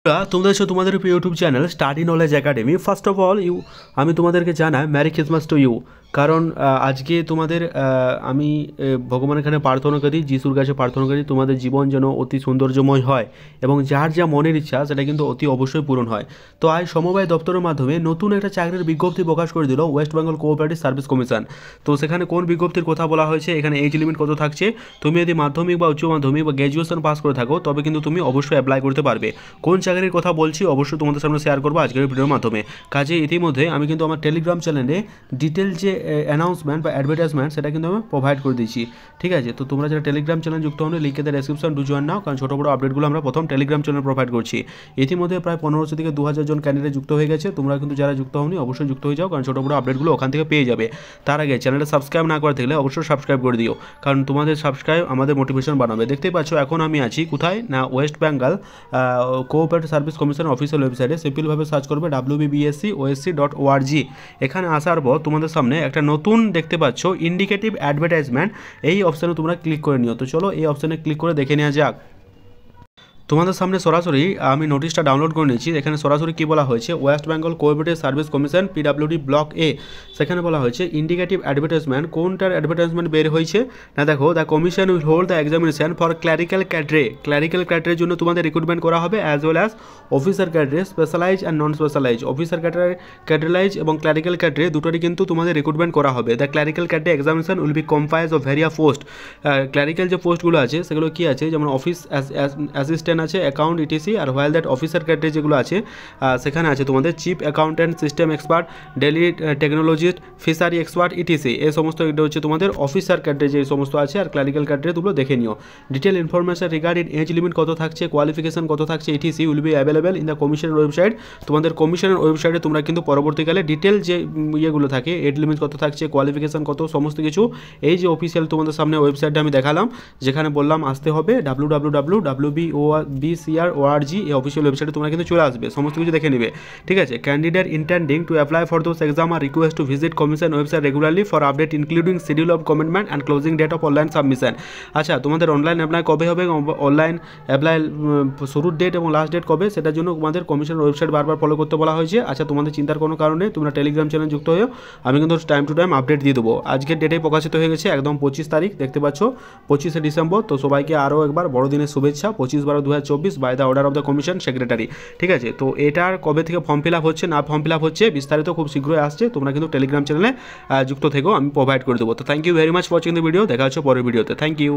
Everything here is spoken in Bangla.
তোমাদের সাথে তোমাদের YouTube channel study knowledge academy. First of all আমি তোমাদেরকে জানাই ম্যারি ক্রিসমাস টু ইউ। কারণ আজকে তোমাদের আমি ভগবানের এখানে প্রার্থনা করি, যিশুর কাছে প্রার্থনা করি তোমাদের জীবন যেন অতি সৌন্দর্যময় হয় এবং যার যা মনের ইচ্ছা সেটা কিন্তু অতি অবশ্যই পূরণ হয়। তো আজ সমবায় দপ্তরের মাধ্যমে নতুন একটা চাকরির বিজ্ঞপ্তি প্রকাশ করে দিল West Bengal cooperative service commission. তো সেখানে কোন বিজ্ঞপ্তির কথা বলা হয়েছে, এখানে এজ লিমিট কত থাকছে, তুমি যদি মাধ্যমিক বা উচ্চ মাধ্যমিক বা গ্র্যাজুয়েশন পাস করে থাকো তবে কিন্তু তুমি অবশ্যই অ্যাপ্লাই করতে পারবে। কোন চাকরির কথা বলছি অবশ্যই তোমাদের সামনে শেয়ার করবো আজকের ভিডিওর মাধ্যমে। কাজে ইতিমধ্যে আমি কিন্তু আমার টেলিগ্রাম চ্যানেলে ডিটেল যে অ্যানাউন্সমেন্ট বা অ্যাডভার্টাইজমেন্ট সেটা কিন্তু আমি প্রোভাইড করে দিচ্ছি। ঠিক আছে, তো তোমরা যারা টেলিগ্রাম চ্যানেল যুক্ত হলে লিখে দেয় ডেসক্রিপশন ডু জয়েন নাও, কারণ ছোটো বড়ো আপডেটগুলো আমরা প্রথম টেলিগ্রাম চ্যানেল প্রোভাইড করছি। ইতিমধ্যে প্রায় 1500 থেকে 2000 জন ক্যান্ডিডেট যুক্ত হয়ে গেছে। তোমরা কিন্তু যারা যুক্ত হওনি অবশ্যই যুক্ত হয়ে যাও, কারণ ছোটো বড়ো আপডেটগুলো ওখান থেকে পেয়ে যাবে। তার আগে চ্যানেলটা সাবস্ক্রাইব না করে থাকলে অবশ্যই সাবস্ক্রাইব করে দিও, কারণ তোমাদের সাবস্ক্রাইব আমাদের মোটিভেশন বানাবে। দেখতেই পাচ্ছ এখন আমি আছি কোথায় না, West Bengal cooperative service commission official ওয়েবসাইটে সিম্পলভাবে সার্চ করবে wbbscosc.org। এখানে আসার পর তোমাদের সামনে একটা নতুন দেখতে পাচ্ছ ইন্ডিকেটিভ অ্যাডভার্টাইজমেন্ট, এই অপশানে তোমরা ক্লিক করে নিও। তো চলো এই অপশানে ক্লিক করে দেখে নেওয়া যাক। তোমাদের সামনে সরাসরি আমি নোটিশটা ডাউনলোড করে নিয়েছি। এখানে সরাসরি কী বলা হয়েছে, West Bengal cooperative service commission PWD block এ, সেখানে বলা হয়েছে ইন্ডিকেটিভ অ্যাডভার্টাইজমেন্ট। কোনটার অ্যাডভার্টাইজমেন্ট বের হয়েছে না, দেখো the commission will hold the examination for clerical cadre. Clerical ক্যাডরের জন্য তোমাদের রিক্রুটমেন্ট করা হবে, as well as officer cadre, specialise and non specialise. Officer cadre ক্যাডারাইজ এবং ক্লারিক্যাল ক্যাডরে দুটোরই কিন্তু তোমাদের রিক্রুটমেন্ট করা হবে। The clerical cadre examination will be comprise of various post. Clerical যে পোস্টগুলো আছে সেগুলো কী আছে, যেমন অফিস অ্যাসিস্ট্যান্ট আছে, অ্যাকাউন্ট ইটিসি। আর হোয়াইল দ্যাট অফিসার ক্যাডরে যেগুলো আছে সেখানে আছে তোমাদের chief accountant, system expert, daily technologist, fishery expert etc. এই সমস্ত এটা হচ্ছে তোমাদের অফিসার ক্যাডরে যে সমস্ত আছে। আর ক্লারিক্যাল ক্যাডরে তোমরা দেখে নিও। Detail information regarding age limit কত থাকছে, কোয়ালিফিকেশন কত থাকছে, etc will be available in the কমিশনের ওয়েবসাইট। তোমাদের কমিশনের ওয়েবসাইটে তোমরা কিন্তু পরবর্তীকালে ডিটেল যে ইয়েগুলো থাকে, এজ লিমিট কত থাকছে, কোয়ালিফিকেশন কত, সমস্ত কিছু এই যে অফিসিয়াল তোমাদের সামনে ওয়েবসাইটটা আমি দেখালাম, যেখানে বললাম আসতে হবে www.wbocr.org, এই অফিসিয়াল ওয়েবসাইটে তোমরা কিন্তু চলে আসবে, সমস্ত কিছু দেখে নেবে। ঠিক আছে, candidate intending to apply for those exam are request to visit commission website regularly for update including schedule of commitment and closing date of online submission. আচ্ছা, তোমাদের অনলাইন অ্যাপ্লাই কবে হবে, অনলাইন অ্যাপ্লাই শুরুর ডেট এবং লাস্ট ডেট কবে, সেটার জন্য তোমাদের কমিশনের ওয়েবসাইট বারবার ফলো করতে বলা হয়েছে। আচ্ছা, তোমাদের চিন্তার কোনো কারণে তোমরা টেলিগ্রাম চ্যানেল যুক্ত হয়েও, আমি কিন্তু টাইম টু টাইম আপডেট দিয়ে দেবো। আজকের ডেটে প্রকাশিত হয়ে গেছে একদম 25 তারিখ, দেখতে পাচ্ছ 25শে ডিসেম্বর। তো সবাইকে আরও একবার বড়দিনের শুভেচ্ছা, 25/12/2024 by the order of the commission secretary. ঠিক আছে, তো এটার কবে থেকে ফর্ম ফিল আপ হচ্ছে না ফর্ম ফিল আপ হচ্ছে বিস্তারিত খুব শীঘ্রই আসছে। তোমরা কিন্তু টেলিগ্রাম চ্যানেলে যুক্ত থেকেও আমি প্রোভাইড করে দেবো। তো thank you very much for watching the video. দেখা হচ্ছে পরের ভিডিওতে। Thank you.